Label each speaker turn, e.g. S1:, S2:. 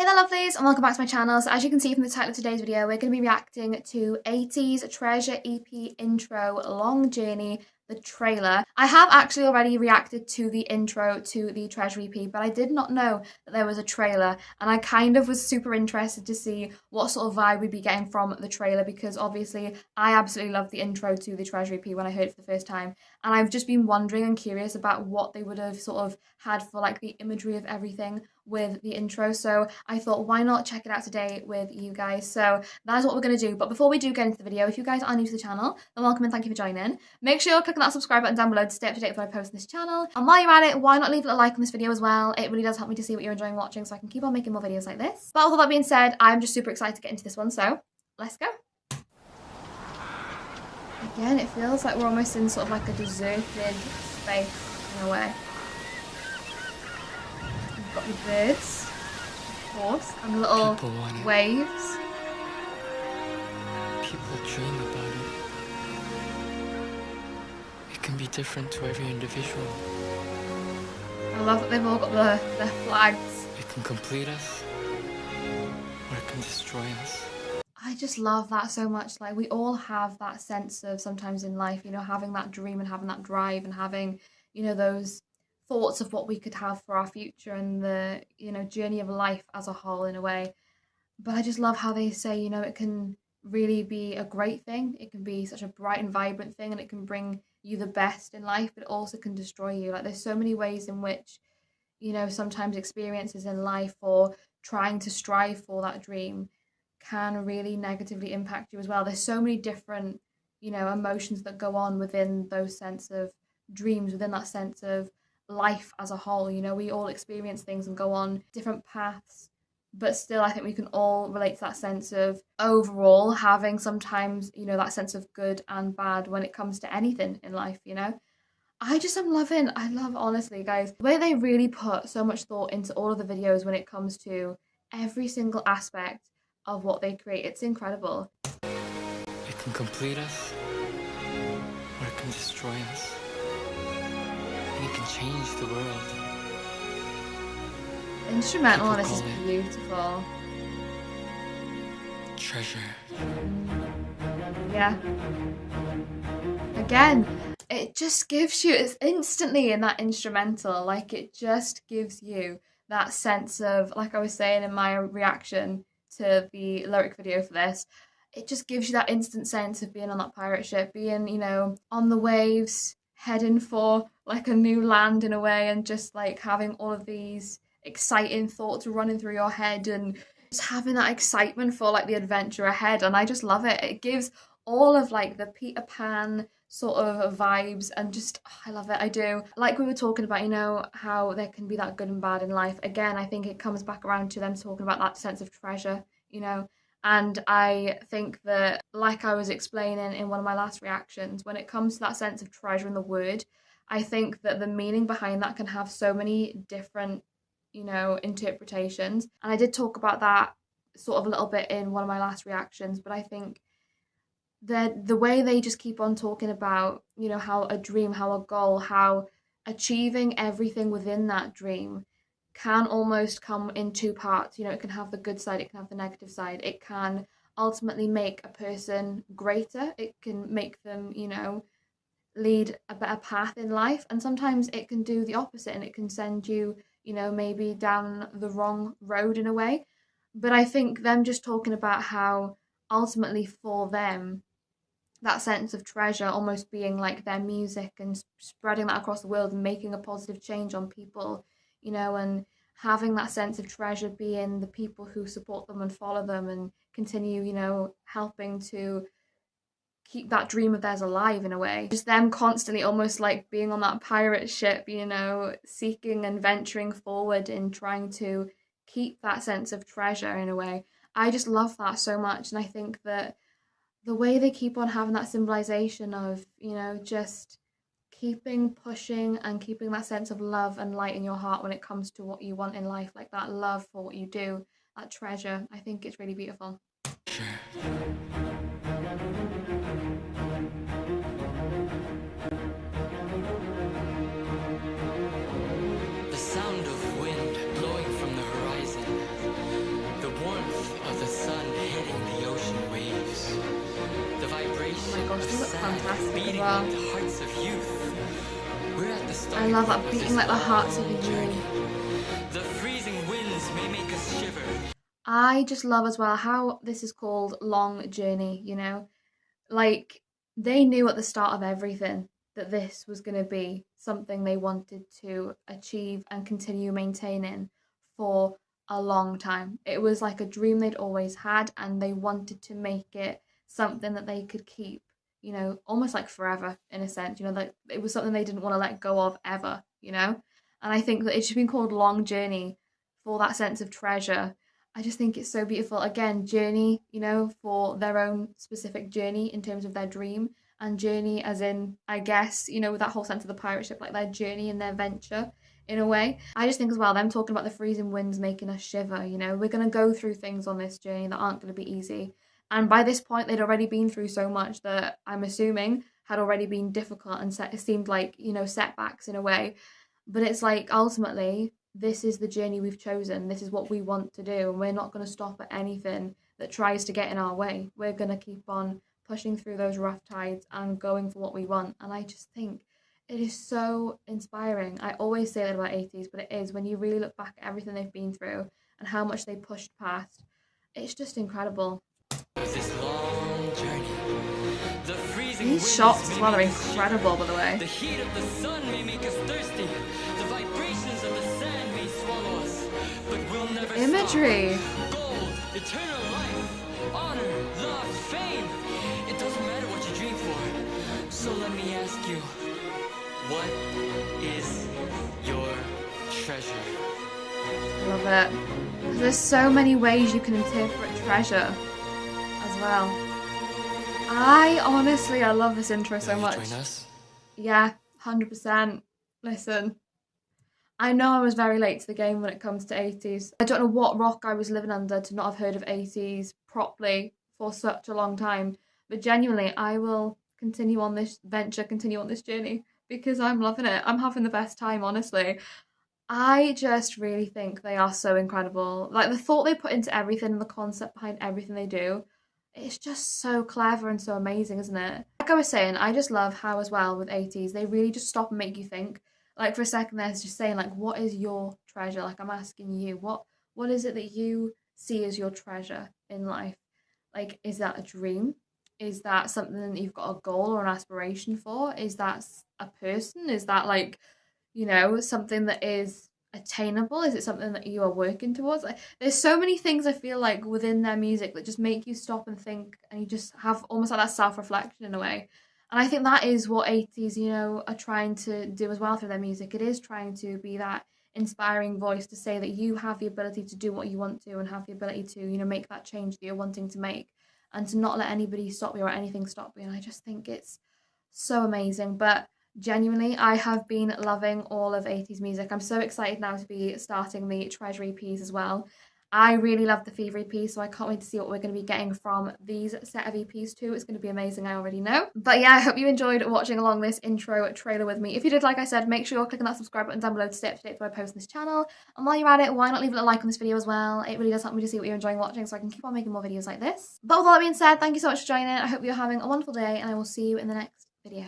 S1: Hey there lovelies and welcome back to my channel. So as you can see from the title of today's video, we're going to be reacting to Ateez Treasure EP Intro Long Journey, the trailer. I have actually already reacted to the intro to the Treasure EP, but I did not know that there was a trailer, and I kind of was super interested to see what sort of vibe we'd be getting from the trailer, because obviously I absolutely loved the intro to the Treasure EP when I heard it for the first time, and I've just been wondering and curious about what they would have sort of had for like the imagery of everything with the intro. So I thought, why not check it out today with you guys? So that is what we're going to do. But before we do get into the video, if you guys are new to the channel, then welcome and thank you for joining. Make sure you're clicking that subscribe button down below to stay up to date with what I post on this channel. And while you're at it, why not leave a like on this video as well? It really does help me to see what you're enjoying watching, so I can keep on making more videos like this. But with all that being said, I'm just super excited to get into this one, so let's go. Again, it feels like we're almost in sort of like a deserted space in a way. We've got the birds, of course, and the little waves.
S2: People dream about it. It can be different to every individual.
S1: I love that they've all got their flags.
S2: It can complete us, or it can destroy us.
S1: I just love that so much. Like, we all have that sense of sometimes in life, you know, having that dream and having that drive and having, you know, those thoughts of what we could have for our future and the, you know, journey of life as a whole in a way. But I just love how they say, you know, it can really be a great thing. It can be such a bright and vibrant thing, and it can bring you the best in life, but it also can destroy you. Like, there's so many ways in which, you know, sometimes experiences in life or trying to strive for that dream can really negatively impact you as well. There's so many different, you know, emotions that go on within those sense of dreams, within that sense of life as a whole. You know, we all experience things and go on different paths, but still I think we can all relate to that sense of overall having sometimes, you know, that sense of good and bad when it comes to anything in life, you know. I love, honestly guys, the way they really put so much thought into all of the videos when it comes to every single aspect of what they create. It's incredible.
S2: It can complete us, or it can destroy us. And it can change the world.
S1: The instrumental on this is beautiful.
S2: Treasure.
S1: Yeah. Again, it just gives you, it's instantly in that instrumental, like it just gives you that sense of, like I was saying in my reaction to the lyric video for this, it just gives you that instant sense of being on that pirate ship, being, you know, on the waves, heading for like a new land in a way, and just like having all of these exciting thoughts running through your head and just having that excitement for like the adventure ahead. And I just love it. It gives all of like the Peter Pan sort of vibes, and just I love it. I do. Like we were talking about, you know, how there can be that good and bad in life. Again, I think it comes back around to them talking about that sense of treasure, you know. And I think that, like I was explaining in one of my last reactions, when it comes to that sense of treasure in the word, I think that the meaning behind that can have so many different, you know, interpretations. And I did talk about that sort of a little bit in one of my last reactions, but I think that the way they just keep on talking about, you know, how a dream, how a goal, how achieving everything within that dream can almost come in two parts. You know, it can have the good side, it can have the negative side. It can ultimately make a person greater. It can make them, you know, lead a better path in life. And sometimes it can do the opposite, and it can send you, you know, maybe down the wrong road in a way. But I think them just talking about how ultimately for them, that sense of treasure almost being like their music and spreading that across the world and making a positive change on people, you know, and having that sense of treasure being the people who support them and follow them and continue, you know, helping to keep that dream of theirs alive in a way. Just them constantly almost like being on that pirate ship, you know, seeking and venturing forward in trying to keep that sense of treasure in a way. I just love that so much, and I think that the way they keep on having that symbolization of, you know, just keeping pushing and keeping that sense of love and light in your heart when it comes to what you want in life, like that love for what you do, that treasure, I think it's really beautiful.
S2: Sure. The sound of wind blowing from the horizon, of
S1: They look
S2: sand,
S1: fantastic as
S2: beating
S1: well.
S2: like the hearts of youth. We're at the
S1: I
S2: starting
S1: love
S2: point
S1: that,
S2: of
S1: beating
S2: this
S1: like the hearts of
S2: long
S1: a
S2: journey.
S1: youth.
S2: The freezing winds may make us shiver.
S1: I just love as well how this is called Long Journey, you know? Like, they knew at the start of everything that this was going to be something they wanted to achieve and continue maintaining for a long time. It was like a dream they'd always had, and they wanted to make it something that they could keep, you know, almost like forever in a sense, you know, like it was something they didn't want to let go of ever, you know? And I think that it's just been called Long Journey for that sense of treasure. I just think it's so beautiful. Again, journey, you know, for their own specific journey in terms of their dream, and journey as in, I guess, you know, with that whole sense of the pirate ship, like their journey and their venture in a way. I just think as well, them talking about the freezing winds making us shiver, you know, we're going to go through things on this journey that aren't going to be easy. And by this point, they'd already been through so much that I'm assuming had already been difficult and it seemed like, you know, setbacks in a way. But it's like ultimately, this is the journey we've chosen. This is what we want to do. And we're not going to stop at anything that tries to get in our way. We're going to keep on pushing through those rough tides and going for what we want. And I just think it is so inspiring. I always say that about Ateez, but it is when you really look back at everything they've been through and how much they pushed past. It's just incredible.
S2: This long journey. The freezing
S1: These
S2: winds
S1: shots as
S2: may
S1: well are
S2: make us
S1: incredible,
S2: shiver.
S1: by the way.
S2: The heat of the sun may make us thirsty. The vibrations of the sand may swallow us, but we'll never
S1: Imagery.
S2: stop. Gold, eternal life, honor, love, fame. It doesn't matter what you dream for. So let me ask you, what is your treasure?
S1: Love it. There's so many ways you can interpret treasure as well. I love this intro so
S2: Will you
S1: much.
S2: join us?
S1: Yeah, 100%. Listen, I know I was very late to the game when it comes to Ateez. I don't know what rock I was living under to not have heard of Ateez properly for such a long time. But genuinely, I will continue on this venture, continue on this journey because I'm loving it. I'm having the best time, honestly. I just really think they are so incredible. Like the thought they put into everything and the concept behind everything they do, it's just so clever and so amazing, isn't it? Like I was saying, I just love how as well with Ateez, they really just stop and make you think. Like for a second there's just saying like, what is your treasure? Like I'm asking you, what is it that you see as your treasure in life? Like, is that a dream? Is that something that you've got a goal or an aspiration for? Is that a person? Is that like, you know, something that is attainable? Is it something that you are working towards? Like, there's so many things I feel like within their music that just make you stop and think, and you just have almost like that self-reflection in a way. And I think that is what 80s, you know, are trying to do as well through their music. It is trying to be that inspiring voice to say that you have the ability to do what you want to and have the ability to, you know, make that change that you're wanting to make and to not let anybody stop you or anything stop you. And I just think it's so amazing. But genuinely, I have been loving all of Ateez music. I'm so excited now to be starting the Treasure EPs as well. I really love the Fever EP, so I can't wait to see what we're going to be getting from these set of EPs too. It's going to be amazing, I already know. But yeah, I hope you enjoyed watching along this intro trailer with me. If you did, like I said, make sure you're clicking that subscribe button down below to stay up to date when I post on this channel. And while you're at it, why not leave a like on this video as well? It really does help me to see what you're enjoying watching so I can keep on making more videos like this. But with all that being said, thank you so much for joining. I hope you're having a wonderful day and I will see you in the next video.